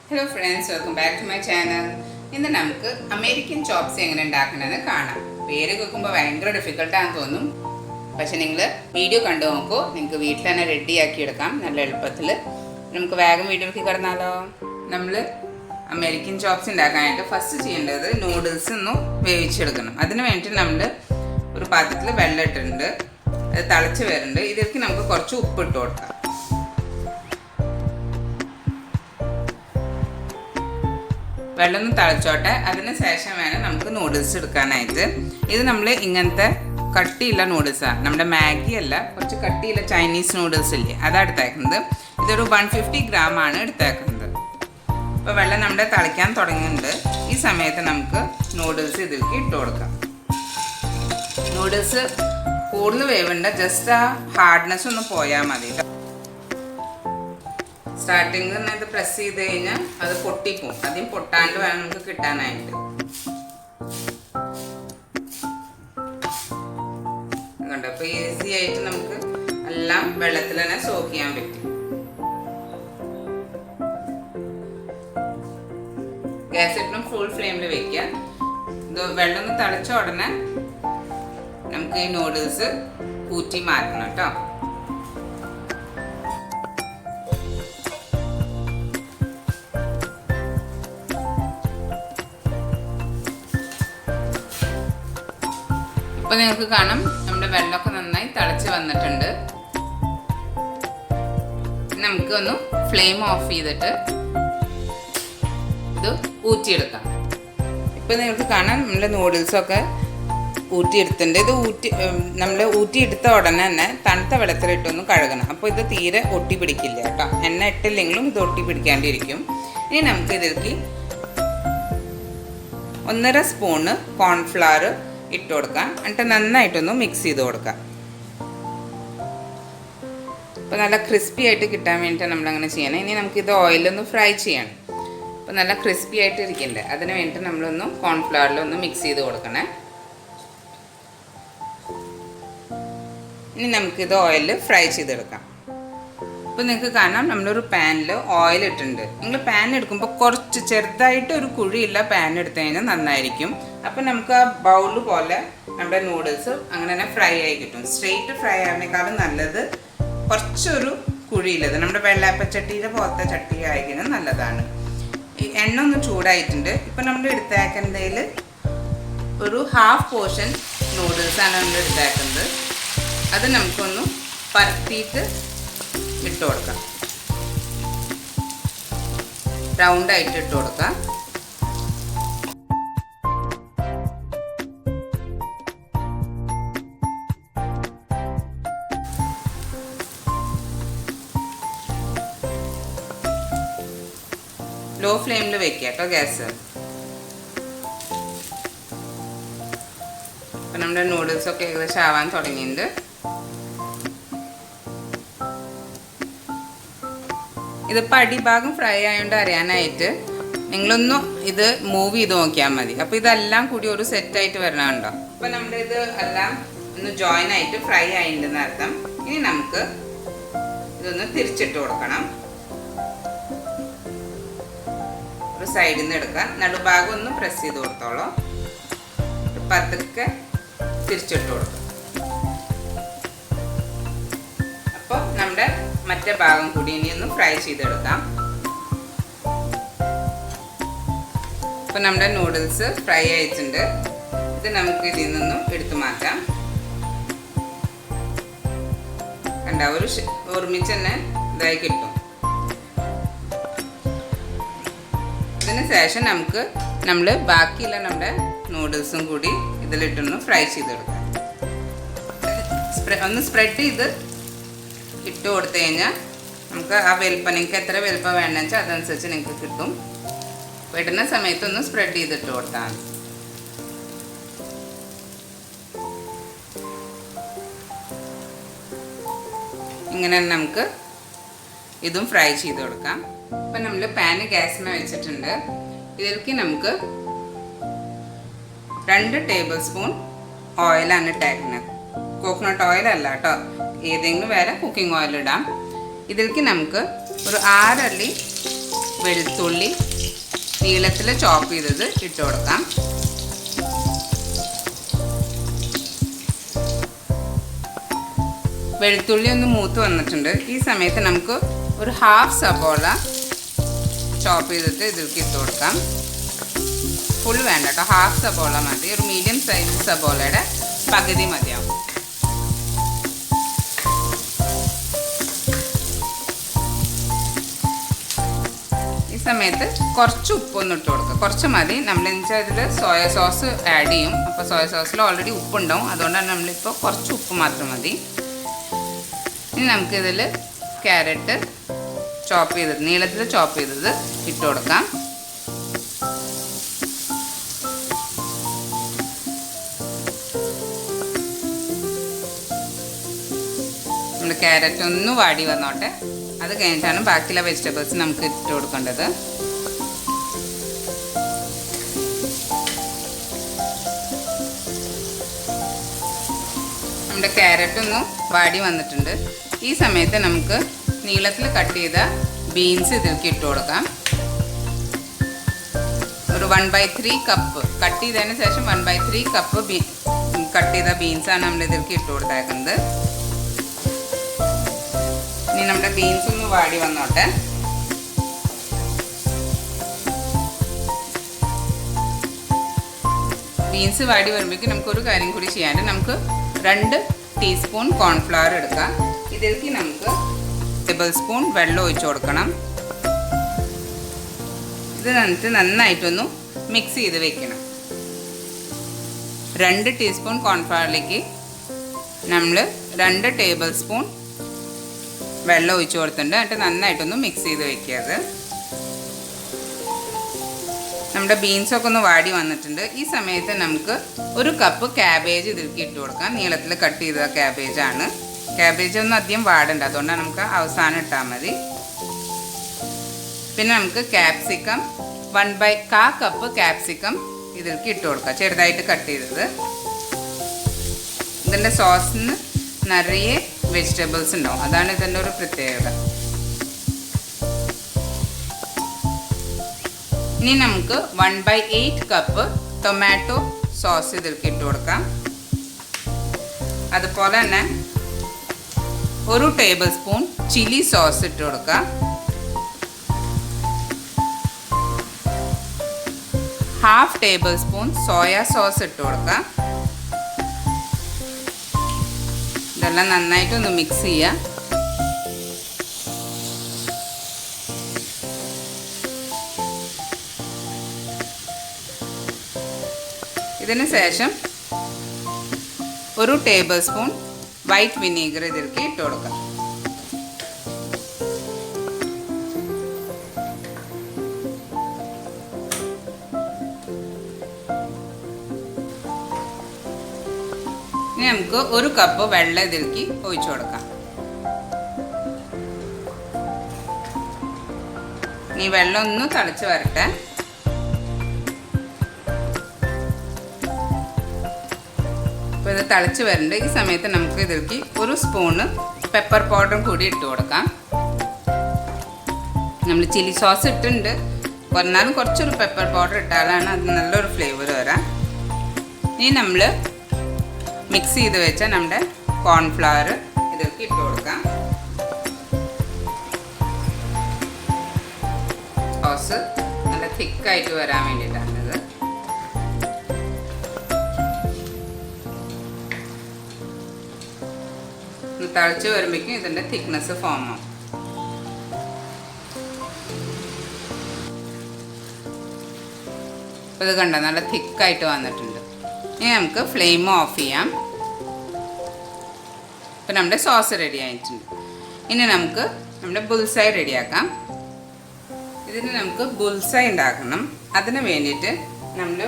Hello friends, welcome back to my channel. ഇന്ന് നമുക്ക് American chops എങ്ങനെ ഉണ്ടാക്കണമെന്ന് കാണാം. പേര് കേൾക്കുമ്പോൾ ഭയങ്കര ഡിഫിക്കൽട്ടാണെന്ന് തോന്നും. പക്ഷെ നിങ്ങൾ വീഡിയോ കണ്ടു നോക്കൂ, നിങ്ങൾക്ക് വീട്ടിൽ തന്നെ റെഡിയാക്കി എടുക്കാം നല്ല എളുപ്പത്തിൽ. നമുക്ക് വേഗം വീഡിയോയ്ക്ക് കിടന്നാലോ. നമ്മൾ അമേരിക്കൻ ചോപ്സ് ഉണ്ടാക്കാനായിട്ട് ഫസ്റ്റ് ചെയ്യേണ്ടത് നൂഡിൽസ് ഒന്ന് വേവിച്ചെടുക്കണം. അതിന് വേണ്ടിയിട്ട് നമ്മൾ ഒരു പാത്രത്തിൽ വെള്ളം ഇട്ടിട്ടുണ്ട്, അത് തിളച്ച് വരുന്നുണ്ട്. ഇതിലേക്ക് നമുക്ക് കുറച്ച് ഉപ്പിട്ട് കൊടുക്കാം. വെള്ളം ഒന്ന് തിളച്ചോട്ടെ. അതിന് ശേഷം വേണം നമുക്ക് നൂഡിൽസ് എടുക്കാനായിട്ട്. ഇത് നമ്മൾ ഇങ്ങനത്തെ കട്ടിയുള്ള നൂഡിൽസാണ്, നമ്മുടെ മാഗി അല്ല, കുറച്ച് കട്ടിയുള്ള ചൈനീസ് നൂഡിൽസ് ഇല്ലേ, അതാണ് എടുത്തേക്കുന്നത്. ഇതൊരു 150 ഗ്രാമാണ് എടുത്തേക്കുന്നത്. അപ്പോൾ വെള്ളം നമ്മുടെ തിളയ്ക്കാൻ തുടങ്ങുന്നുണ്ട്. ഈ സമയത്ത് നമുക്ക് നൂഡിൽസ് ഇതിലേക്ക് ഇട്ട് കൊടുക്കാം. നൂഡിൽസ് കൂടുതൽ വേവണ്ട, ജസ്റ്റ് ആ ഹാർഡ്നെസ് ഒന്ന് പോയാൽ മതി. സ്റ്റാർട്ടിങ്ങിൽ തന്നെ ഇത് പ്രസ് ചെയ്ത് കഴിഞ്ഞാൽ അത് പൊട്ടിപ്പോവും. ആദ്യം പൊട്ടാണ്ട് വേണം നമുക്ക് കിട്ടാനായിട്ട്. കണ്ടോ, അപ്പോൾ ഈസി ആയിട്ട് നമുക്ക് എല്ലാം വെള്ളത്തിൽ തന്നെ സോക്ക് ചെയ്യാൻ പറ്റും. ഗ്യാസ് ഇട്ടും ഫുൾ ഫ്ലെയിമിൽ വെക്കുക. ഇത് വെള്ളം ഒന്ന് തിളച്ച ഉടനെ നമുക്ക് ഈ നൂഡിൽസ് ഊറ്റി മാറ്റണം കേട്ടോ. ഇപ്പോൾ നിങ്ങൾക്ക് കാണാം നമ്മുടെ വെള്ളമൊക്കെ നന്നായി തിളച്ച് വന്നിട്ടുണ്ട്. നമുക്ക് ഒന്ന് ഫ്ലെയിം ഓഫ് ചെയ്തിട്ട് ഇത് ഊറ്റിയെടുക്കാം. ഇപ്പോൾ നിങ്ങൾക്ക് കാണാം നമ്മുടെ നൂഡിൽസൊക്കെ ഊറ്റിയെടുത്തിട്ടുണ്ട്. ഇത് നമ്മൾ ഊറ്റിയെടുത്ത ഉടനെ തന്നെ തണുത്ത വെള്ളത്തിലിട്ടൊന്ന് കഴുകണം. അപ്പോൾ ഇത് തീരെ ഒട്ടി പിടിക്കില്ല കേട്ടോ. എണ്ണ ഇട്ടില്ലെങ്കിലും ഇത് ഒട്ടി പിടിക്കാണ്ടിരിക്കും. ഇനി നമുക്ക് ഇതിലേക്ക് 1.5 സ്പൂണ് കോൺഫ്ലവർ ഇട്ട് കൊടുക്കാം. എന്നിട്ട് നന്നായിട്ടൊന്ന് മിക്സ് ചെയ്ത് കൊടുക്കാം. അപ്പോൾ നല്ല ക്രിസ്പി ആയിട്ട് കിട്ടാൻ വേണ്ടിയിട്ട് നമ്മളങ്ങനെ ചെയ്യണം. ഇനി നമുക്കിത് ഓയിലൊന്ന് ഫ്രൈ ചെയ്യണം. അപ്പോൾ നല്ല ക്രിസ്പി ആയിട്ട് ഇരിക്കണ്ടേ, അതിന് വേണ്ടിയിട്ട് നമ്മളൊന്ന് കോൺഫ്ലവറിലൊന്ന് മിക്സ് ചെയ്ത് കൊടുക്കണേ. ഇനി നമുക്കിത് ഓയിലിൽ ഫ്രൈ ചെയ്തെടുക്കാം. അപ്പോൾ നിങ്ങൾക്ക് കാണാം നമ്മളൊരു പാനിൽ ഓയിൽ ഇട്ടിട്ടുണ്ട്. നിങ്ങൾ പാൻ എടുക്കുമ്പോൾ കുറച്ച് ചെറുതായിട്ട് ഒരു കുഴിയുള്ള പാൻ എടുത്തു കഴിഞ്ഞാൽ നന്നായിരിക്കും. അപ്പോൾ നമുക്ക് ആ ബൗൾ പോലെ നമ്മുടെ നൂഡിൽസ് അങ്ങനെ തന്നെ ഫ്രൈ ആയി കിട്ടും. സ്ട്രെയിറ്റ് ഫ്രൈ ആവുന്നേക്കാളും നല്ലത് കുറച്ചൊരു കുഴിയില്ലത്, നമ്മുടെ വെള്ളാപ്പച്ചട്ടിയുടെ പോലത്തെ ചട്ടി ആയിരിക്കുന്നത് നല്ലതാണ്. ഈ എണ്ണ ഒന്ന് ചൂടായിട്ടുണ്ട്. ഇപ്പം നമ്മൾ എടുത്തേക്കുന്നതിൽ ഒരു 1/2 പോർഷൻ നൂഡിൽസാണ് നമ്മൾ എടുത്തേക്കുന്നത്. അത് നമുക്കൊന്ന് പരത്തിയിട്ട് ഇട്ട് കൊടുക്കാം. റൗണ്ടായിട്ട് ഇട്ട് കൊടുക്കാം. ലോ ഫ്ലെയിമിൽ വെക്കുക കേട്ടോ ഗ്യാസ്. അപ്പം നമ്മുടെ നൂഡിൽസൊക്കെ ഏകദേശം ആവാൻ തുടങ്ങിയിട്ടുണ്ട്. ഇതിപ്പോൾ അടിഭാഗം ഫ്രൈ ആയതുകൊണ്ട് അറിയാനായിട്ട് നിങ്ങളൊന്നും ഇത് മൂവ് ചെയ്ത് നോക്കിയാൽ മതി. അപ്പോൾ ഇതെല്ലാം കൂടി ഒരു സെറ്റായിട്ട് വരണമുണ്ടോ. അപ്പോൾ നമ്മുടെ ഇത് എല്ലാം ഒന്ന് ജോയിൻ ആയിട്ട് ഫ്രൈ ആയിട്ടുണ്ടെന്ന് അർത്ഥം. ഇനി നമുക്ക് ഇതൊന്ന് തിരിച്ചിട്ട് കൊടുക്കണം. ഒരു സൈഡിൽ നിന്ന് എടുക്കാം. നടുഭാഗം ഒന്ന് പ്രസ് ചെയ്ത് കൊടുത്തോളൂ. പതുക്കെ തിരിച്ചിട്ട് കൊടുക്കാം. അപ്പോൾ നമ്മുടെ മറ്റേ ഭാഗം കൂടി ഇനി ഒന്ന് ഫ്രൈ ചെയ്തെടുക്കാം. അപ്പോൾ നമ്മുടെ നൂഡിൽസ് ഫ്രൈ ആയിട്ടുണ്ട്. ഇത് നമുക്ക് ഇതിൽ നിന്നും എടുത്തു മാറ്റാം. കണ്ട, ഒരുമിച്ച് തന്നെ ഇതായി കിട്ടും. ഇതിന് ശേഷം നമ്മൾ ബാക്കിയുള്ള നമ്മുടെ നൂഡിൽസും കൂടി ഇതിലിട്ടൊന്ന് ഫ്രൈ ചെയ്തെടുക്കാം. ഒന്ന് സ്പ്രെഡ് ചെയ്ത് ഇട്ട് കൊടുത്തു കഴിഞ്ഞാൽ നമുക്ക് ആ വലുപ്പം, നിങ്ങൾക്ക് എത്ര വലുപ്പം വേണമെന്ന് വെച്ചാൽ അതനുസരിച്ച് നിങ്ങൾക്ക് കിട്ടും. ഇടുന്ന സമയത്തൊന്ന് സ്പ്രെഡ് ചെയ്തിട്ട് കൊടുത്താൽ മതി. ഇങ്ങനെ നമുക്ക് ഇതും ഫ്രൈ ചെയ്ത് കൊടുക്കാം. അപ്പം നമ്മൾ പാന് ഗ്യാസിന് വെച്ചിട്ടുണ്ട്. ഇതിലേക്ക് നമുക്ക് 2 ടേബിൾ സ്പൂൺ ഓയിലാണ് ഇട്ടേക്കുന്നത്. കോക്കനട്ട് ഓയിലല്ല കേട്ടോ, ഏതെങ്കിലും വേറെ കുക്കിംഗ് ഓയിൽ ഇടാം. ഇതിലേക്ക് നമുക്ക് ഒരു 6 അല്ലി വെളുത്തുള്ളി നീളത്തിൽ ചോപ്പ് ചെയ്തത് ഇട്ട് കൊടുക്കാം. വെളുത്തുള്ളി ഒന്ന് മൂത്ത് വന്നിട്ടുണ്ട്. ഈ സമയത്ത് നമുക്ക് ഒരു ഹാഫ് സബോള ചോപ്പ് ചെയ്തിട്ട് ഇതിലേക്ക് ഇട്ട് കൊടുക്കാം. ഫുൾ വേണ്ട കേട്ടോ, ഹാഫ് സബോള മതി. ഒരു മീഡിയം സൈസ് സബോളയുടെ പകുതി മതിയാവും. ഈ സമയത്ത് കുറച്ച് ഉപ്പൊന്ന് ഇട്ട് കൊടുക്കുക. കുറച്ച് മതി. നമ്മളെന്ന് വെച്ചാൽ ഇതിൽ സോയ സോസ് ആഡ് ചെയ്യും. അപ്പോൾ സോയ സോസിൽ ഓൾറെഡി ഉപ്പുണ്ടാവും. അതുകൊണ്ടാണ് നമ്മളിപ്പോൾ കുറച്ച് ഉപ്പ് മാത്രം മതി. ഇനി നമുക്കിതിൽ ക്യാരറ്റ് ചോപ്പ് ചെയ്തത് നീളത്തിൽ ചോപ്പ് ചെയ്തത് ഇട്ട് കൊടുക്കാം. നമ്മുടെ ക്യാരറ്റ് ഒന്ന് വാടി വന്നോട്ടെ. അത് കഴിഞ്ഞിട്ടാണ് ബാക്കിയുള്ള വെജിറ്റബിൾസ് നമുക്ക് ഇട്ട് കൊടുക്കേണ്ടത്. നമ്മുടെ ക്യാരറ്റ് ഒന്ന് വാടി വന്നിട്ടുണ്ട്. ഈ സമയത്ത് നമുക്ക് നീളത്തിൽ കട്ട് ചെയ്ത ബീൻസ് ഇതിലേക്ക് ഇട്ട് കൊടുക്കാം. ഒരു 1/3 കപ്പ് കട്ട് ചെയ്തതിന് ശേഷം 1/3 കപ്പ് കട്ട് ചെയ്ത ബീൻസാണ് നമ്മൾ ഇതിലേക്ക് ഇട്ട് കൊടുത്തേക്കുന്നത്. ഇനി നമ്മുടെ ബീൻസ് ഒന്ന് വാടി വന്നോട്ടെ. ബീൻസ് വാടി വരുമ്പോഴേക്കും നമുക്കൊരു കാര്യം കൂടി ചെയ്യാണ്ട്, നമുക്ക് 2 ടീസ്പൂൺ കോൺഫ്ലവർ എടുക്കാം. ഇതിലേക്ക് നമുക്ക് 1 ടേബിൾ സ്പൂൺ വെള്ളം ഒഴിച്ചു കൊടുക്കണം. ഇത് എന്നിട്ട് നന്നായിട്ടൊന്ന് മിക്സ് ചെയ്ത് വെക്കണം. 2 ടീസ്പൂൺ കോൺഫ്ലവറിലേക്ക് നമ്മൾ 2 ടേബിൾ സ്പൂൺ വെള്ളം ഒഴിച്ചു കൊടുത്തിട്ടുണ്ട്. എന്നിട്ട് നന്നായിട്ടൊന്ന് മിക്സ് ചെയ്ത് വെക്കുക. നമ്മുടെ ബീൻസൊക്കെ ഒന്ന് വാടി വന്നിട്ടുണ്ട്. ഈ സമയത്ത് നമുക്ക് 1 കപ്പ് ക്യാബേജ് ഇതിലേക്ക് ഇട്ട് കൊടുക്കാം. നീളത്തിൽ കട്ട് ചെയ്ത ക്യാബേജാണ്. ക്യാബേജ് ഒന്നും അധികം വാടണ്ട, അതുകൊണ്ടാണ് നമുക്ക് അവസാനം ഇട്ടാൽ മതി. പിന്നെ നമുക്ക് ക്യാപ്സിക്കം 1/4 കപ്പ് ക്യാപ്സിക്കം ഇതിലേക്ക് ഇട്ട് കൊടുക്കാം, ചെറുതായിട്ട് കട്ട് ചെയ്തത്. ഇതിൻ്റെ സോസിന് നിറയെ വെജിറ്റബിൾസ് ഉണ്ടാവും, അതാണ് ഇതിൻ്റെ ഒരു പ്രത്യേകത. ഇനി നമുക്ക് 1/8 കപ്പ് ടൊമാറ്റോ സോസ് ഇതിലേക്ക് ഇട്ട് കൊടുക്കാം. അതുപോലെ തന്നെ 1 ടേബിൾ സ്പൂൺ ചില്ലി സോസ് ഇട്ട് കൊടുക്കാം. 1/2 ടേബിൾ സ്പൂൺ സോയ സോസ് ഇട്ട് കൊടുക്കാം. ഇതെല്ലാം നന്നായിട്ടൊന്ന് മിക്സ് ചെയ്യുക. ഇതിന് ശേഷം 1 ടേബിൾ സ്പൂൺ വൈറ്റ് വിനീഗർ ഇതിലേക്ക് ഇട്ട് കൊടുക്കാം. ഇനി നമുക്ക് 1 കപ്പ് വെള്ളം ഇതിലേക്ക് ഒഴിച്ചു കൊടുക്കാം. ഈ വെള്ളം ഒന്ന് തിളച്ച് വരട്ടെ. അപ്പോൾ ഇത് തിളച്ച് വരുന്നുണ്ട്. ഈ സമയത്ത് നമുക്ക് ഇതിലേക്ക് 1 സ്പൂണ് പെപ്പർ പൗഡറും കൂടി ഇട്ട് കൊടുക്കാം. നമ്മൾ ചില്ലി സോസ് ഇട്ടിട്ടുണ്ട്, എന്നാലും കുറച്ചൊരു പെപ്പർ പൗഡർ ഇട്ടാലാണ് അത് നല്ലൊരു ഫ്ലേവർ വരാം. ഇനി നമ്മൾ മിക്സ് ചെയ്ത് വെച്ച നമ്മുടെ കോൺഫ്ലവർ ഇതിലേക്ക് ഇട്ട് കൊടുക്കാം. സോസ് നല്ല തിക്കായിട്ട് വരാൻ വേണ്ടിയിട്ടാണിത്. തിളച്ച് വരുമ്പോഴേക്കും ഇതിൻ്റെ തിക്നെസ് ഫോം ആവും. അപ്പോൾ ഇത് കണ്ടോ, നല്ല തിക്കായിട്ട് വന്നിട്ടുണ്ട്. ഇനി നമുക്ക് ഫ്ലെയിം ഓഫ് ചെയ്യാം. ഇപ്പോൾ നമ്മുടെ സോസ് റെഡി ആയിട്ടുണ്ട്. ഇനി നമുക്ക് നമ്മുടെ ബുൾസൈ റെഡിയാക്കാം. ഇതിന് നമുക്ക് ബുൾസൈ ഉണ്ടാക്കണം. അതിന് വേണ്ടിയിട്ട് നമ്മൾ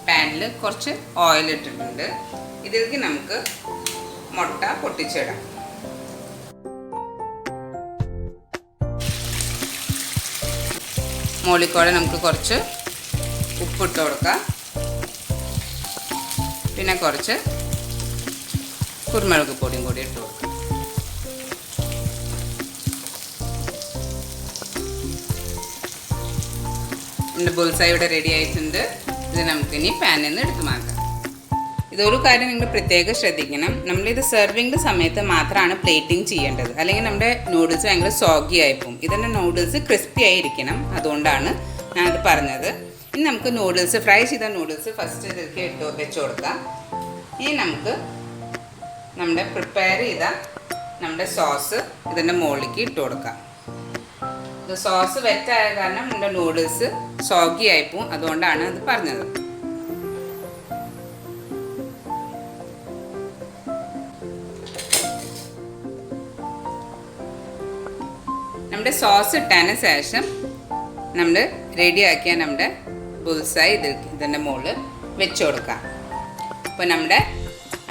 പാനിൽ കുറച്ച് ഓയിൽ ഇട്ടിട്ടുണ്ട്. ഇതിലേക്ക് നമുക്ക് മുട്ട പൊട്ടിച്ചിടാം. മുകളിൽ നമുക്ക് കുറച്ച് ഉപ്പിട്ട് കൊടുക്കാം. പിന്നെ കുറച്ച് കുരുമുളക് പൊടിയും കൂടി ഇട്ട് കൊടുക്കാം. നമ്മുടെ ബുൾസൈ ഇവിടെ റെഡി ആയിട്ടുണ്ട്. ഇത് നമുക്കിനി പാനിൽ നിന്ന് എടുത്ത് മാറ്റാം. ഇതൊരു കാര്യം നിങ്ങൾ പ്രത്യേകം ശ്രദ്ധിക്കണം, നമ്മളിത് സെർവിങ്ങിൻ്റെ സമയത്ത് മാത്രമാണ് പ്ലേറ്റിംഗ് ചെയ്യേണ്ടത്, അല്ലെങ്കിൽ നമ്മുടെ നൂഡിൽസ് ഭയങ്കര സോഗി ആയിപ്പോവും. ഇതിൻ്റെ നൂഡിൽസ് ക്രിസ്പി ആയിരിക്കണം, അതുകൊണ്ടാണ് ഞാനത് പറഞ്ഞത്. ഇനി നമുക്ക് നൂഡിൽസ്, ഫ്രൈ ചെയ്ത നൂഡിൽസ് ഫസ്റ്റ് ഇതിലേക്ക് വെച്ച് കൊടുക്കാം. ഇനി നമുക്ക് നമ്മുടെ പ്രിപ്പയർ ചെയ്ത നമ്മുടെ സോസ് ഇതിൻ്റെ മുകളിലേക്ക് ഇട്ട് കൊടുക്കാം. ഇത് സോസ് വെറ്റായ കാരണം നമ്മുടെ നൂഡിൽസ് സോഗി ആയിപ്പോവും, അതുകൊണ്ടാണ് അത് പറഞ്ഞത്. നമ്മുടെ സോസ് ഇട്ടതിന് ശേഷം നമ്മൾ റെഡിയാക്കിയ നമ്മുടെ ബുൾസൈ ഇതിൻ്റെ മുകളിൽ വെച്ച് കൊടുക്കാം. അപ്പോൾ നമ്മുടെ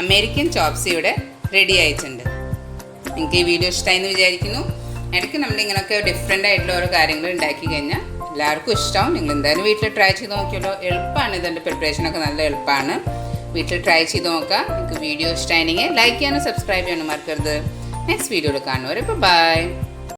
അമേരിക്കൻ ചോപ്സി ഇവിടെ റെഡി ആയിട്ടുണ്ട്. നിങ്ങൾക്ക് ഈ വീഡിയോ ഇഷ്ടമായി എന്ന് വിചാരിക്കുന്നു. ഇടയ്ക്ക് നമ്മൾ ഇങ്ങനെയൊക്കെ ഡിഫറെൻ്റ് ആയിട്ടുള്ള ഓരോ കാര്യങ്ങൾ ഉണ്ടാക്കി കഴിഞ്ഞാൽ എല്ലാവർക്കും ഇഷ്ടമാവും. നിങ്ങൾ എന്തായാലും വീട്ടിൽ ട്രൈ ചെയ്ത് നോക്കിയല്ലോ. എളുപ്പമാണ്, ഇതിൻ്റെ പ്രിപ്പറേഷനൊക്കെ നല്ല എളുപ്പമാണ്. വീട്ടിൽ ട്രൈ ചെയ്ത് നോക്കാം. നിങ്ങൾക്ക് വീഡിയോ ഇഷ്ടമായെങ്കിൽ ലൈക്ക് ചെയ്യാനും സബ്സ്ക്രൈബ് ചെയ്യാനും മറക്കരുത്. നെക്സ്റ്റ് വീഡിയോയിൽ കാണുന്നവരെ ഇപ്പോൾ ബൈ.